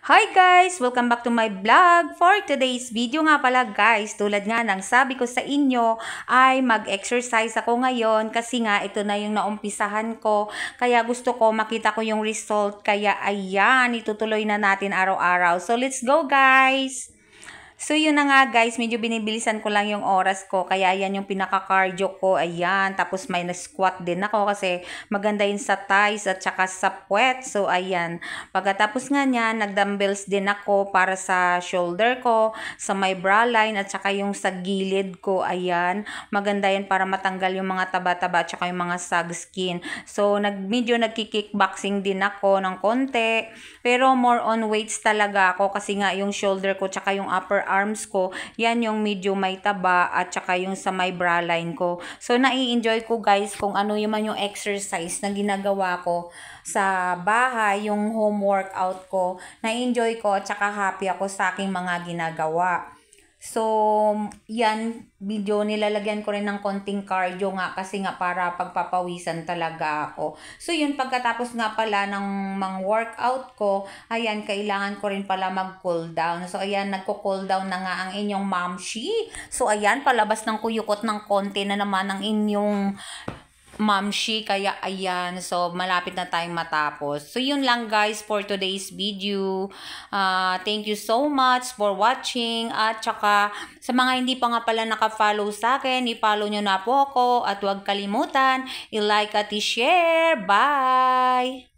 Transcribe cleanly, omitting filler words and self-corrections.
Hi guys! Welcome back to my vlog. For today's video nga pala guys, tulad nga ng sabi ko sa inyo, ay mag-exercise ako ngayon kasi nga ito na yung naumpisahan ko. Kaya gusto ko makita ko yung result. Kaya ayan, itutuloy na natin araw-araw. So let's go guys! So, yun na nga guys, medyo binibilisan ko lang yung oras ko. Kaya yan yung pinaka-cardio ko. Ayan. Tapos may na-squat din ako kasi maganda yun sa thighs at saka sa puwet. So, ayan. Pagkatapos nga niyan, nag-dumbbells din ako para sa shoulder ko, sa my bra line at saka yung sa gilid ko. Ayan. Maganda yan para matanggal yung mga taba-taba at saka yung mga sag skin. So, medyo nagki-kickboxing din ako ng konti. Pero more on weights talaga ako kasi nga yung shoulder ko tsaka yung upper arms ko, yan yung medyo may taba at saka yung sa may bra line ko. So, nai-enjoy ko guys kung ano yung man yung exercise na ginagawa ko sa bahay, yung home workout ko. Nai-enjoy ko at saka happy ako sa aking mga ginagawa. So, yan, video nilalagyan ko rin ng konting cardio nga kasi nga para pagpapawisan talaga ako. So, yun, pagkatapos nga pala ng mga workout ko, ayan, kailangan ko rin pala mag-cool down. So, ayan, nagko-cool down na nga ang inyong mamshi. So, ayan, palabas ng kuyukot ng konti na naman ang inyong mamshi, kaya ayan, so malapit na tayong matapos. So yun lang guys for today's video. Thank you so much for watching at saka sa mga hindi pa nga pala naka-follow sa akin, i-follow nyo na po ako at huwag kalimutan i-like at i-share. Bye!